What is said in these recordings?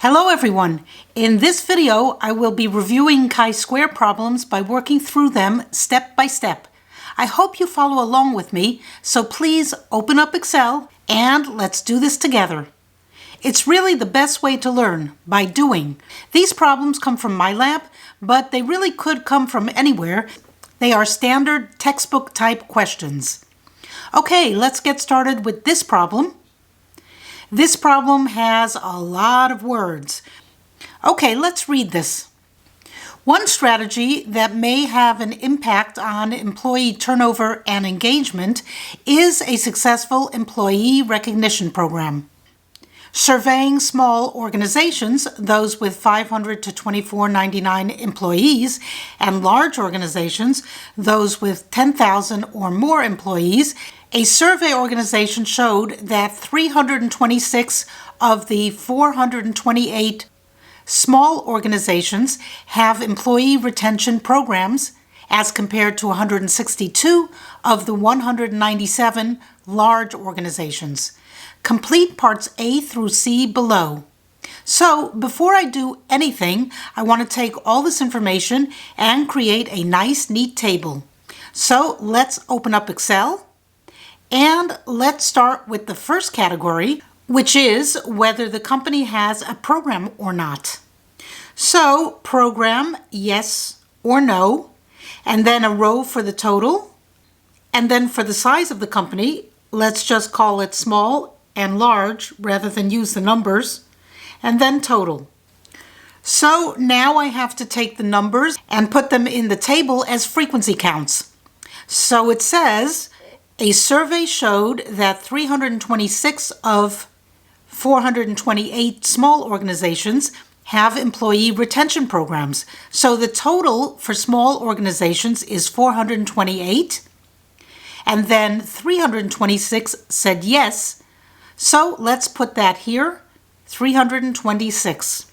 Hello everyone! In this video, I will be reviewing chi-square problems by working through them step by step. I hope you follow along with me, so please open up Excel and let's do this together. It's really the best way to learn, by doing. These problems come from my lab, but they really could come from anywhere. They are standard textbook type questions. Okay, let's get started with this problem. This problem has a lot of words. Okay, let's read this. One strategy that may have an impact on employee turnover and engagement is a successful employee recognition program. Surveying small organizations, those with 500 to 2499 employees, and large organizations, those with 10,000 or more employees, a survey organization showed that 326 of the 428 small organizations have employee retention programs as compared to 162 of the 197 large organizations. Complete parts A through C below. So before I do anything, I want to take all this information and create a nice, neat table. So let's open up Excel. And let's start with the first category, which is whether the company has a program or not. So program, yes or no, and then a row for the total. And then for the size of the company, let's just call it small and large rather than use the numbers, and then total. So now I have to take the numbers and put them in the table as frequency counts. So it says, a survey showed that 326 of 428 small organizations have employee retention programs. So the total for small organizations is 428, and then 326 said yes. So let's put that here, 326.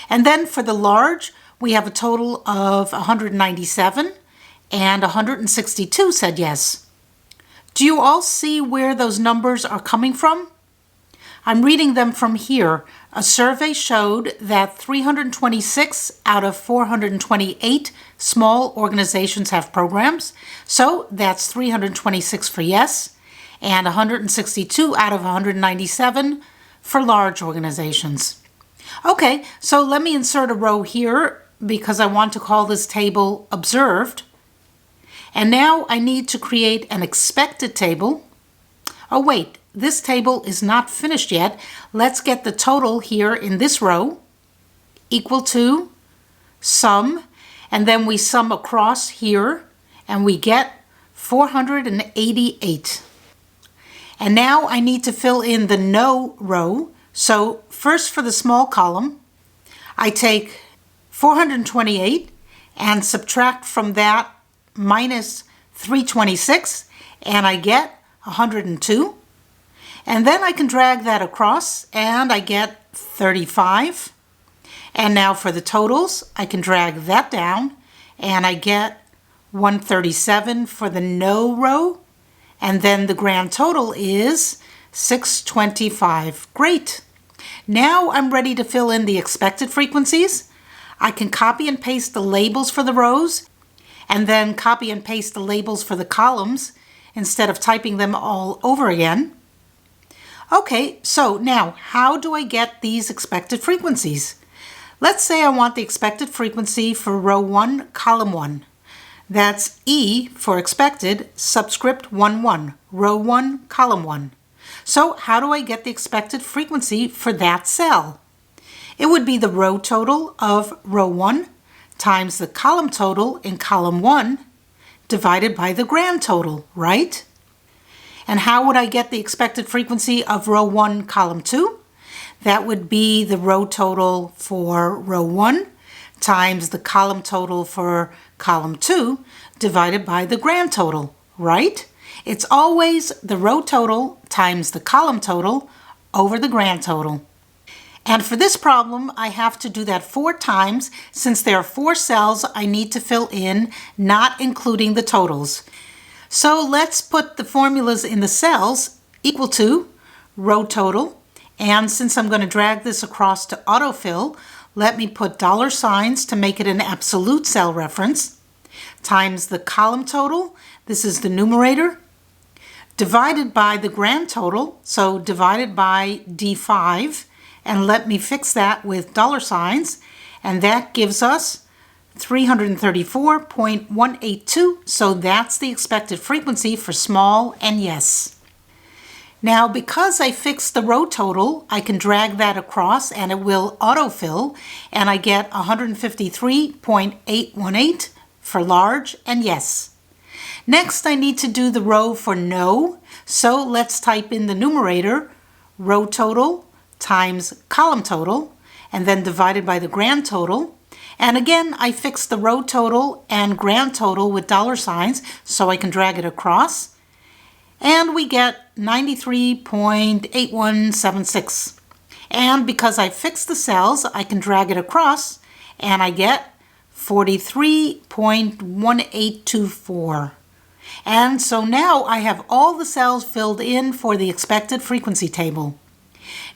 And then for the large, we have a total of 197, and 162 said yes. Do you all see where those numbers are coming from? I'm reading them from here. A survey showed that 326 out of 428 small organizations have programs. So that's 326 for yes, and 162 out of 197 for large organizations. Okay, so let me insert a row here because I want to call this table observed. And now I need to create an expected table. Oh wait, this table is not finished yet. Let's get the total here in this row equal to sum, and then we sum across here and we get 488. And now I need to fill in the no row. So first for the small column, I take 428 and subtract from that minus 326, and I get 102. And then I can drag that across and I get 35. And now for the totals, I can drag that down and I get 137 for the no row. And then the grand total is 625. Great. Now I'm ready to fill in the expected frequencies. I can copy and paste the labels for the rows and then copy and paste the labels for the columns instead of typing them all over again. Okay, so now how do I get these expected frequencies? Let's say I want the expected frequency for row 1, column 1. That's E for expected, subscript 11, row 1, column 1. So how do I get the expected frequency for that cell? It would be the row total of row 1 times the column total in column 1 divided by the grand total, right? And how would I get the expected frequency of row 1, column 2? That would be the row total for row 1 times the column total for column 2 divided by the grand total, right? It's always the row total times the column total over the grand total. And for this problem, I have to do that 4 times since there are 4 cells I need to fill in, not including the totals. So let's put the formulas in the cells equal to row total And since I'm going to drag this across to autofill, let me put dollar signs to make it an absolute cell reference, times the column total, this is the numerator, divided by the grand total, so divided by D5, and let me fix that with dollar signs, and that gives us 334.182, so that's the expected frequency for small and yes. Now, because I fixed the row total, I can drag that across and it will autofill, and I get 153.818 for large and yes. Next, I need to do the row for no, so let's type in the numerator, row total times column total, and then divided by the grand total. And again, I fixed the row total and grand total with dollar signs, so I can drag it across. And we get 93.8176. And because I fixed the cells, I can drag it across, and I get 43.1824. And so now I have all the cells filled in for the expected frequency table.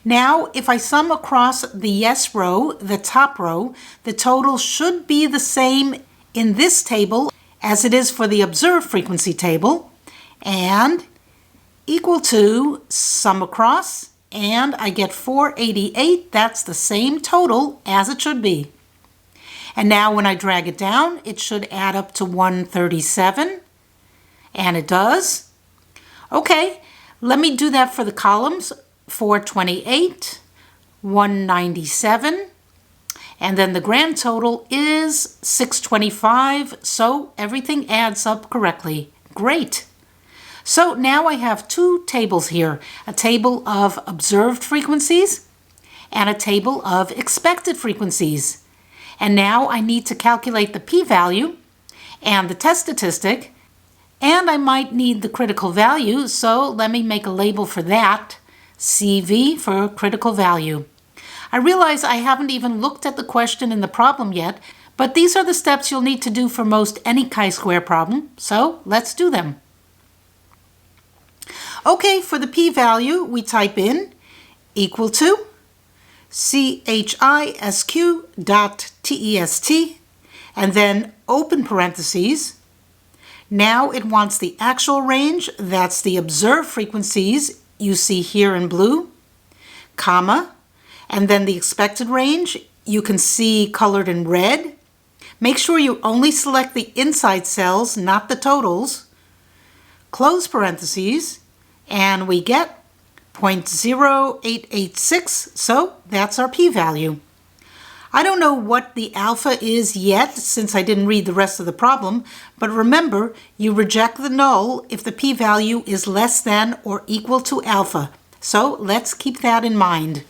Now, if I sum across the yes row, the top row, the total should be the same in this table as it is for the observed frequency table, and equal to sum across, and I get 488. That's the same total as it should be. And now when I drag it down, it should add up to 137, and it does. Okay, let me do that for the columns. 428, 197, and then the grand total is 625, so everything adds up correctly. Great! So now I have two tables here, a table of observed frequencies and a table of expected frequencies. And now I need to calculate the p-value and the test statistic, and I might need the critical value, so let me make a label for that. CV for critical value. I realize I haven't even looked at the question in the problem yet, but these are the steps you'll need to do for most any chi-square problem, so let's do them. Okay, for the p-value, we type in equal to CHISQ.TEST, and then open parentheses. Now it wants the actual range, that's the observed frequencies you see here in blue, comma, and then the expected range you can see colored in red. Make sure you only select the inside cells, not the totals. Close parentheses, and we get 0.0886, so that's our p-value. I don't know what the alpha is yet since I didn't read the rest of the problem, but remember, you reject the null if the p-value is less than or equal to alpha. So let's keep that in mind.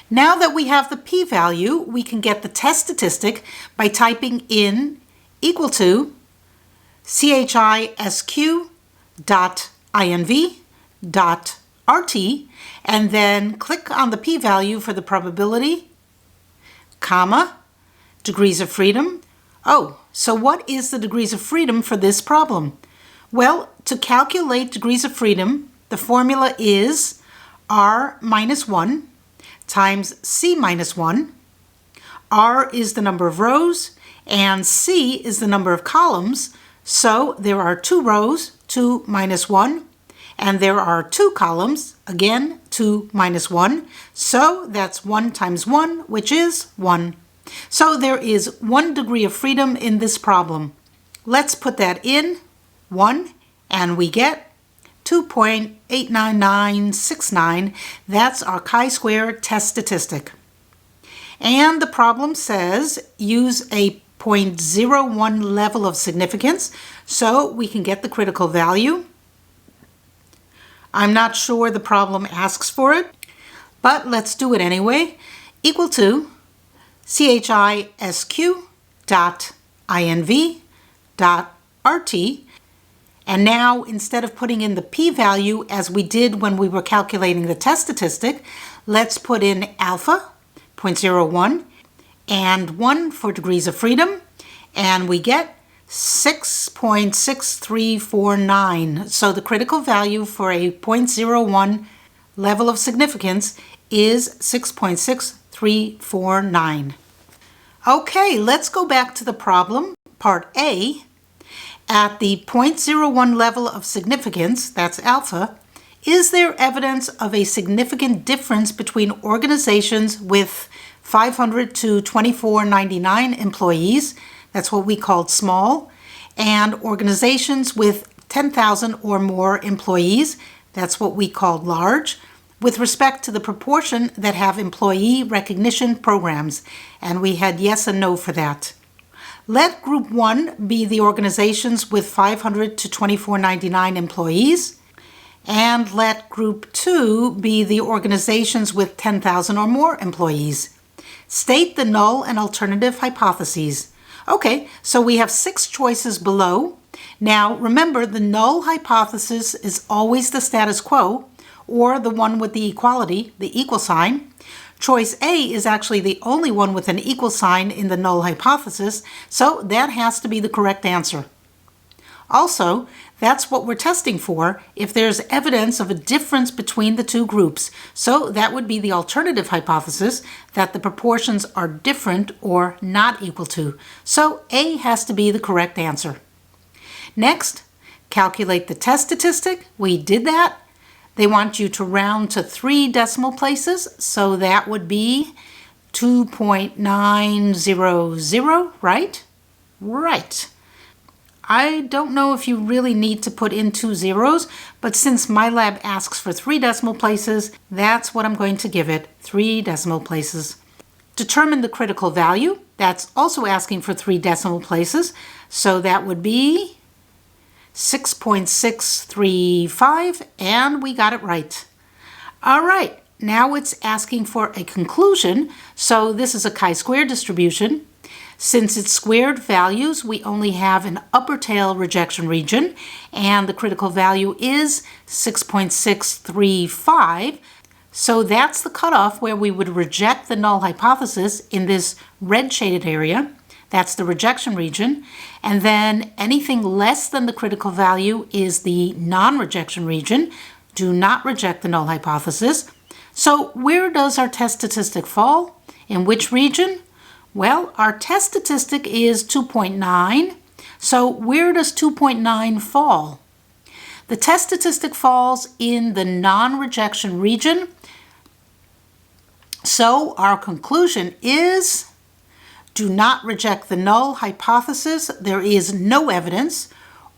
Now that we have the p-value, we can get the test statistic by typing in equal to CHISQ.INV.RT, and then click on the p-value for the probability, comma, degrees of freedom. Oh, so what is the degrees of freedom for this problem? Well, to calculate degrees of freedom, the formula is R minus 1 times C minus 1. R is the number of rows, and C is the number of columns. So there are 2 rows, 2 minus 1, and there are 2 columns, again, 2 minus 1. So that's 1 times 1, which is 1. So there is 1 degree of freedom in this problem. Let's put that in, 1, and we get 2.89969. That's our chi-square test statistic. And the problem says use a 0.01 level of significance so we can get the critical value. I'm not sure the problem asks for it, but let's do it anyway. Equal to CHISQ.INV.RT. And now, instead of putting in the p-value as we did when we were calculating the test statistic, let's put in alpha, 0.01, and 1 for degrees of freedom, and we get 6.6349. So the critical value for a 0.01 level of significance is 6.6349. Okay, let's go back to the problem, part A. At the 0.01 level of significance, that's alpha, is there evidence of a significant difference between organizations with 500 to 2499 employees, that's what we called small, and organizations with 10,000 or more employees, that's what we called large, with respect to the proportion that have employee recognition programs, and we had yes and no for that. Let group 1 be the organizations with 500 to 2499 employees, and let group 2 be the organizations with 10,000 or more employees. State the null and alternative hypotheses. Okay, so we have 6 choices below. Now remember, the null hypothesis is always the status quo, or the one with the equality, the equal sign. Choice A is actually the only one with an equal sign in the null hypothesis, so that has to be the correct answer. Also, that's what we're testing for if there's evidence of a difference between the two groups. So that would be the alternative hypothesis, that the proportions are different or not equal to. So A has to be the correct answer. Next, calculate the test statistic. We did that. They want you to round to 3 decimal places, so that would be 2.900, right? Right. I don't know if you really need to put in 2 zeros, but since MyLab asks for 3 decimal places, that's what I'm going to give it, 3 decimal places. Determine the critical value. That's also asking for 3 decimal places, so that would be 6.635, and we got it right. All right, now it's asking for a conclusion, so this is a chi-square distribution. Since it's squared values, we only have an upper tail rejection region, and the critical value is 6.635. So that's the cutoff where we would reject the null hypothesis in this red shaded area. That's the rejection region. And then anything less than the critical value is the non-rejection region. Do not reject the null hypothesis. So where does our test statistic fall? In which region? Well, our test statistic is 2.9. So where does 2.9 fall? The test statistic falls in the non-rejection region. So our conclusion is: do not reject the null hypothesis. There is no evidence,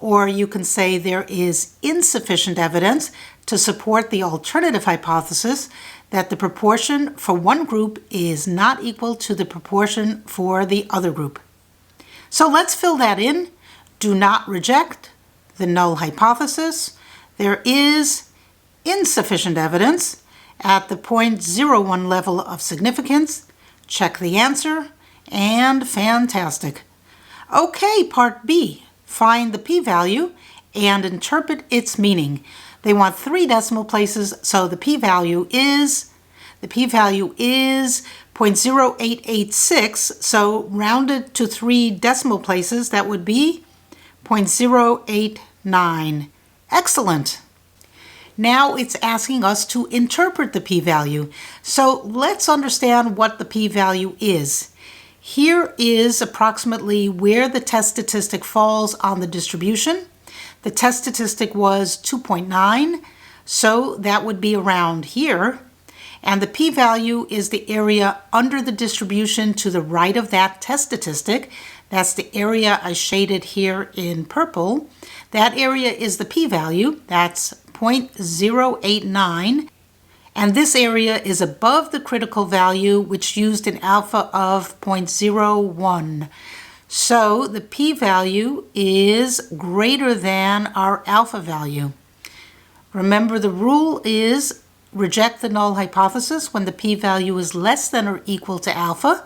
or you can say there is insufficient evidence to support the alternative hypothesis that the proportion for one group is not equal to the proportion for the other group. So let's fill that in. Do not reject the null hypothesis. There is insufficient evidence at the 0.01 level of significance. Check the answer. And fantastic. Okay, part B. Find the p-value and interpret its meaning. They want 3 decimal places, so the p-value is 0.0886, so rounded to 3 decimal places, that would be 0.089. Excellent. Now it's asking us to interpret the p-value. So let's understand what the p-value is. Here is approximately where the test statistic falls on the distribution. The test statistic was 2.9, so that would be around here. And the p-value is the area under the distribution to the right of that test statistic. That's the area I shaded here in purple. That area is the p-value. That's 0.089. And this area is above the critical value, which used an alpha of 0.01. So the p-value is greater than our alpha value. Remember, the rule is reject the null hypothesis when the p-value is less than or equal to alpha.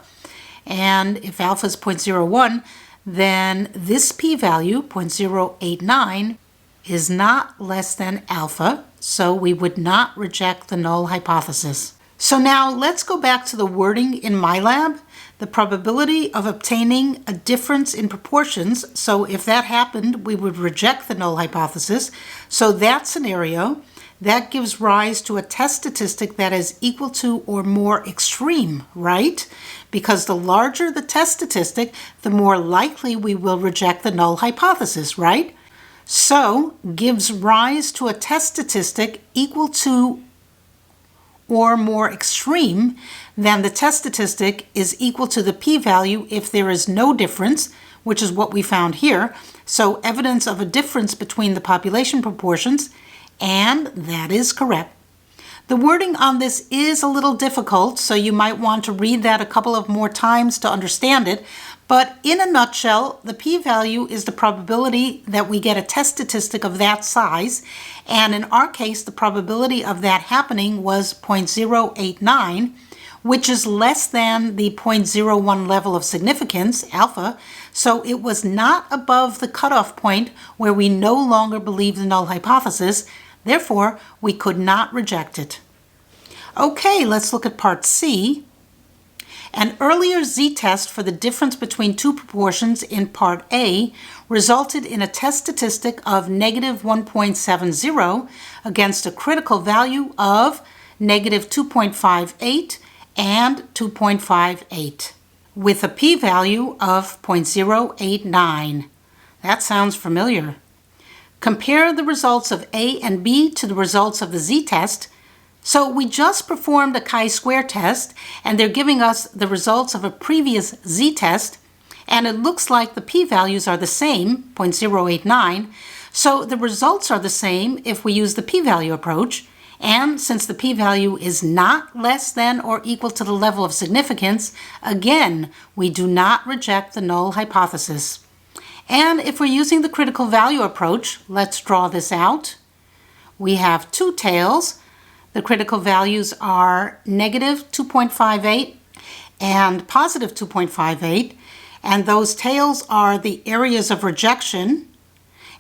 And if alpha is 0.01, then this p-value, 0.089, is not less than alpha, so we would not reject the null hypothesis. So now let's go back to the wording in MyLab, the probability of obtaining a difference in proportions. So if that happened, we would reject the null hypothesis. So that scenario, that gives rise to a test statistic that is equal to or more extreme, right? Because the larger the test statistic, the more likely we will reject the null hypothesis, right? So, gives rise to a test statistic equal to or more extreme than the test statistic is equal to the p-value if there is no difference, which is what we found here. So evidence of a difference between the population proportions, and that is correct. The wording on this is a little difficult, so you might want to read that a couple of more times to understand it. But in a nutshell, the p-value is the probability that we get a test statistic of that size. And in our case, the probability of that happening was 0.089, which is less than the 0.01 level of significance, alpha. So it was not above the cutoff point where we no longer believe the null hypothesis. Therefore, we could not reject it. Okay, let's look at part C. An earlier z-test for the difference between two proportions in part A resulted in a test statistic of negative 1.70 against a critical value of negative 2.58 and 2.58, with a p-value of 0.089. That sounds familiar. Compare the results of A and B to the results of the z-test. So we just performed a chi-square test, and they're giving us the results of a previous z-test, and it looks like the p-values are the same, 0.089, so the results are the same if we use the p-value approach, and since the p-value is not less than or equal to the level of significance, again, we do not reject the null hypothesis. And if we're using the critical value approach, let's draw this out. We have two tails. The critical values are negative 2.58 and positive 2.58, and those tails are the areas of rejection,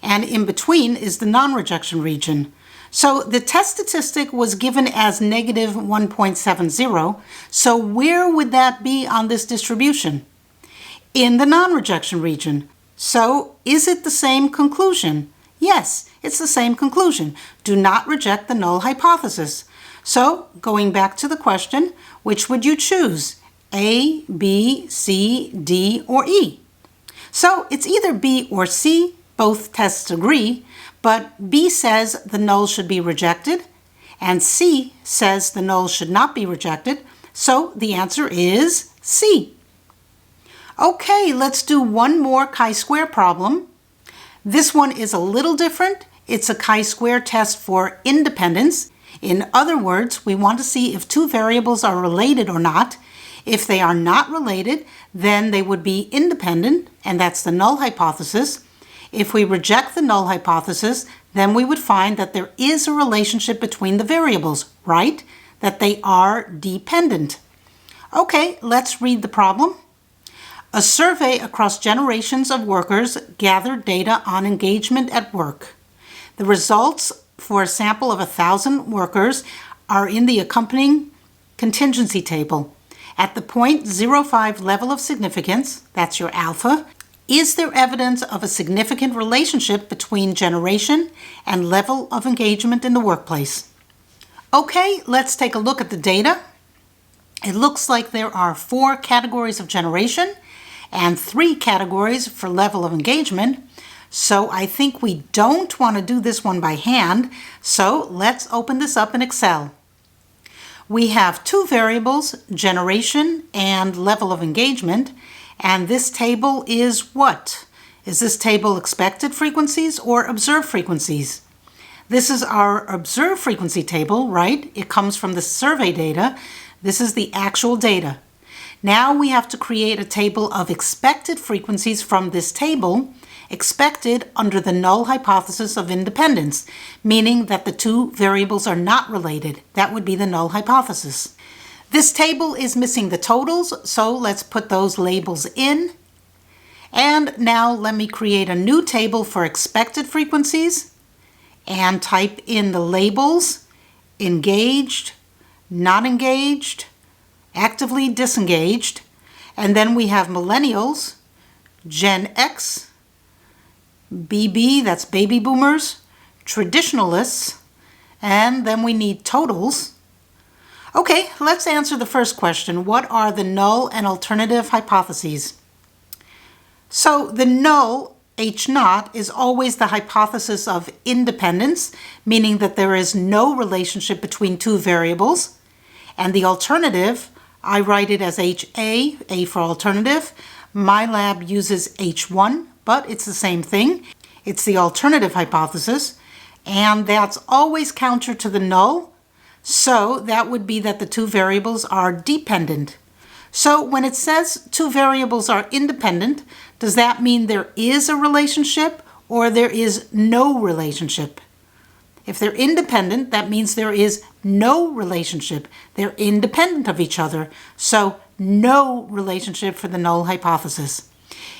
and in between is the non-rejection region. So the test statistic was given as negative 1.70, so where would that be on this distribution? In the non-rejection region. So is it the same conclusion? Yes, it's the same conclusion. Do not reject the null hypothesis. So, going back to the question, which would you choose? A, B, C, D, or E? So, it's either B or C. Both tests agree, but B says the null should be rejected, and C says the null should not be rejected. So, the answer is C. Okay, let's do one more chi-square problem. This one is a little different. It's a chi-square test for independence. In other words, we want to see if two variables are related or not. If they are not related, then they would be independent, and that's the null hypothesis. If we reject the null hypothesis, then we would find that there is a relationship between the variables, right? That they are dependent. Okay, let's read the problem. A survey across generations of workers gathered data on engagement at work. The results for a sample of 1,000 workers are in the accompanying contingency table. At the 0.05 level of significance, that's your alpha, is there evidence of a significant relationship between generation and level of engagement in the workplace? Okay, let's take a look at the data. It looks like there are 4 categories of generation and 3 categories for level of engagement. So I think we don't want to do this one by hand, so let's open this up in Excel. We have 2 variables, generation and level of engagement, and this table is what? Is this table expected frequencies or observed frequencies? This is our observed frequency table, right? It comes from the survey data. This is the actual data. Now we have to create a table of expected frequencies from this table, expected under the null hypothesis of independence, meaning that the 2 variables are not related. That would be the null hypothesis. This table is missing the totals, so let's put those labels in. And now let me create a new table for expected frequencies and type in the labels: engaged, not engaged, actively disengaged, and then we have millennials, Gen X, BB, that's baby boomers, traditionalists, and then we need totals. Okay, let's answer the first question. What are the null and alternative hypotheses? So the null, H0, is always the hypothesis of independence, meaning that there is no relationship between two variables. And the alternative, I write it as HA, A for alternative. My lab uses H1, but it's the same thing. It's the alternative hypothesis, and that's always counter to the null. So that would be that the two variables are dependent. So when it says two variables are independent, does that mean there is a relationship or there is no relationship? If they're independent, that means there is no relationship. They're independent of each other, so no relationship for the null hypothesis.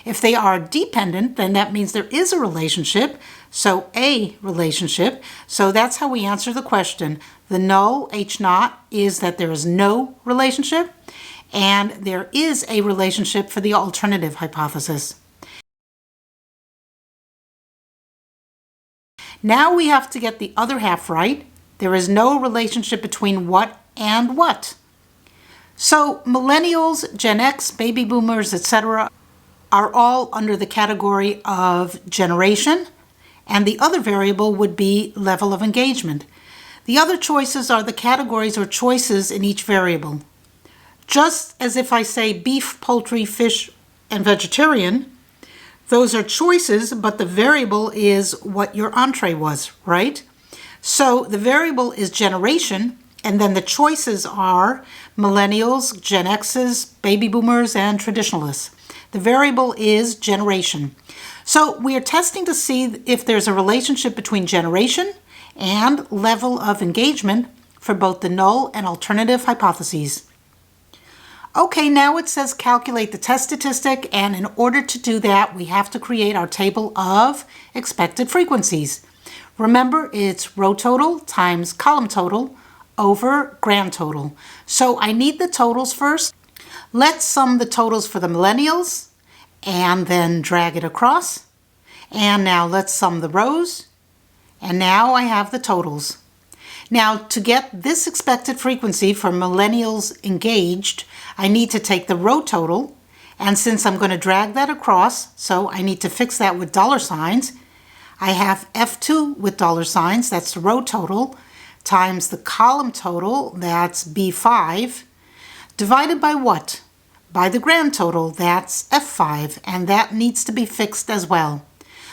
If they are dependent, then that means there is a relationship, so a relationship. So that's how we answer the question. The null, H0, is that there is no relationship, and there is a relationship for the alternative hypothesis. Now we have to get the other half right. There is no relationship between what and what. So millennials, Gen X, baby boomers, etc. are all under the category of generation, and the other variable would be level of engagement. The other choices are the categories or choices in each variable. Just as if I say beef, poultry, fish, and vegetarian, those are choices, but the variable is what your entree was, right? So the variable is generation, and then the choices are millennials, Gen X's, baby boomers, and traditionalists. The variable is generation. So we are testing to see if there's a relationship between generation and level of engagement for both the null and alternative hypotheses. Okay, now it says calculate the test statistic, and in order to do that, we have to create our table of expected frequencies. Remember, it's row total times column total over grand total. So I need the totals first. Let's sum the totals for the millennials and then drag it across. And now let's sum the rows. And now I have the totals. Now to get this expected frequency for millennials engaged, I need to take the row total, and since I'm going to drag that across, so I need to fix that with dollar signs, I have F2 with dollar signs, that's the row total, times the column total, that's B5, divided by what? By the grand total, that's F5, and that needs to be fixed as well.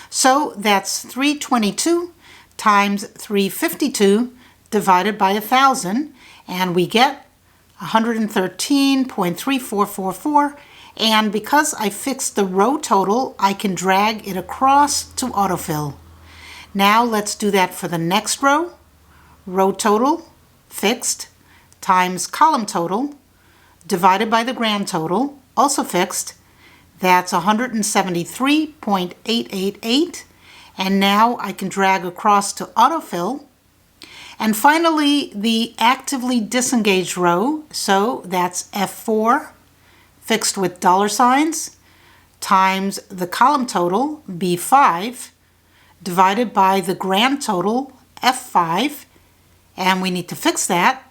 So that's 322 times 352 divided by 1,000, and we get 113.3444, and because I fixed the row total, I can drag it across to autofill. Now let's do that for the next row. Row total, fixed, times column total, divided by the grand total, also fixed. That's 173.888, and now I can drag across to autofill. And finally, the actively disengaged row, so that's F4, fixed with dollar signs, times the column total, B5, divided by the grand total, F5, and we need to fix that,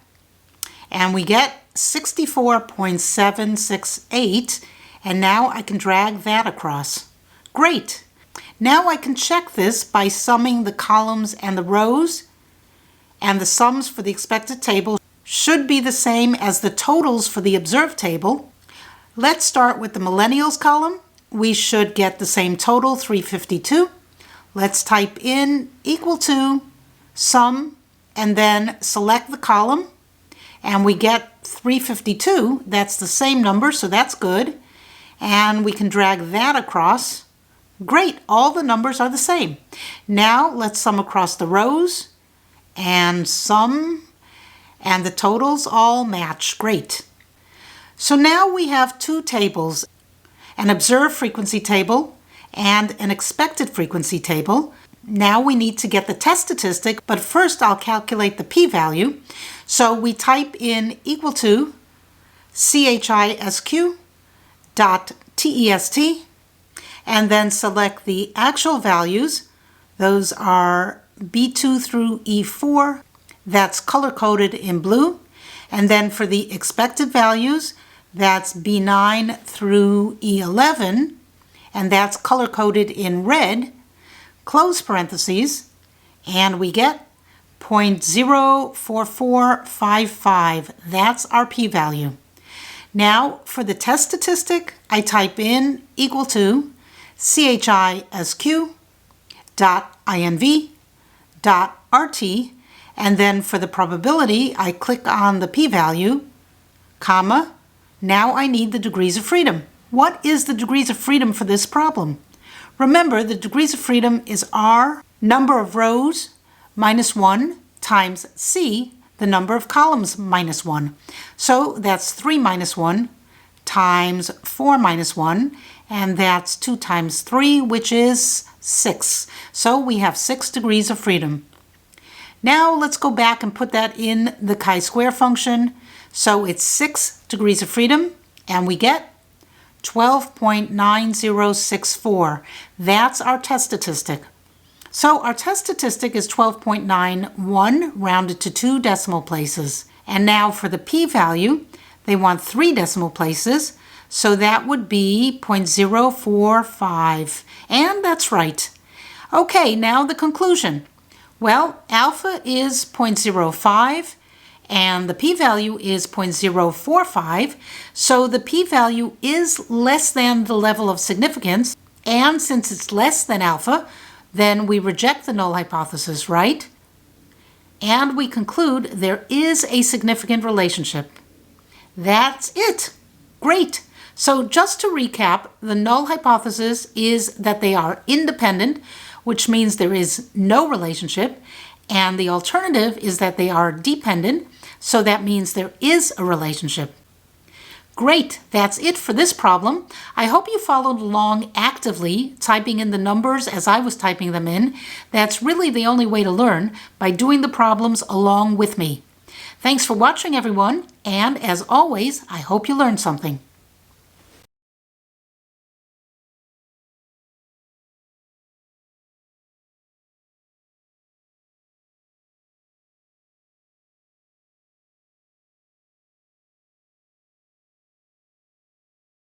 and we get 64.768, and now I can drag that across. Great! Now I can check this by summing the columns and the rows, and the sums for the expected table should be the same as the totals for the observed table. Let's start with the millennials column. We should get the same total, 352. Let's type in equal to sum and then select the column, and we get 352. That's the same number, so that's good. And we can drag that across. Great, all the numbers are the same. Now let's sum across the rows and sum, and the totals all match. Great. So now we have two tables, an observed frequency table and an expected frequency table. Now we need to get the test statistic, but first I'll calculate the p-value. So we type in equal to CHISQ.TEST and then select the actual values. Those are B2 through E4, that's color-coded in blue. And then for the expected values, that's B9 through E11, and that's color-coded in red, close parentheses, and we get 0.04455. That's our p-value. Now, for the test statistic, I type in equal to CHISQ.INV.RT, and then for the probability, I click on the p-value, comma. Now I need the degrees of freedom. What is the degrees of freedom for this problem? Remember, the degrees of freedom is R, number of rows, minus 1, times C, the number of columns, minus 1. So that's 3 minus 1 times 4 minus 1, and that's 2 times 3, which is 6. So we have 6 degrees of freedom. Now let's go back and put that in the chi-square function. So it's 6 degrees of freedom, and we get 12.9064. That's our test statistic. So our test statistic is 12.91 rounded to 2 decimal places. And now for the p-value, they want 3 decimal places, so that would be 0.045. And that's right. Okay, now the conclusion. Well, alpha is 0.05, and the p-value is 0.045, so the p-value is less than the level of significance, and since it's less than alpha, then we reject the null hypothesis, right? And we conclude there is a significant relationship. That's it. Great. So just to recap, the null hypothesis is that they are independent, which means there is no relationship, and the alternative is that they are dependent, so that means there is a relationship. Great, that's it for this problem. I hope you followed along actively, typing in the numbers as I was typing them in. That's really the only way to learn, by doing the problems along with me. Thanks for watching, everyone, and as always, I hope you learned something.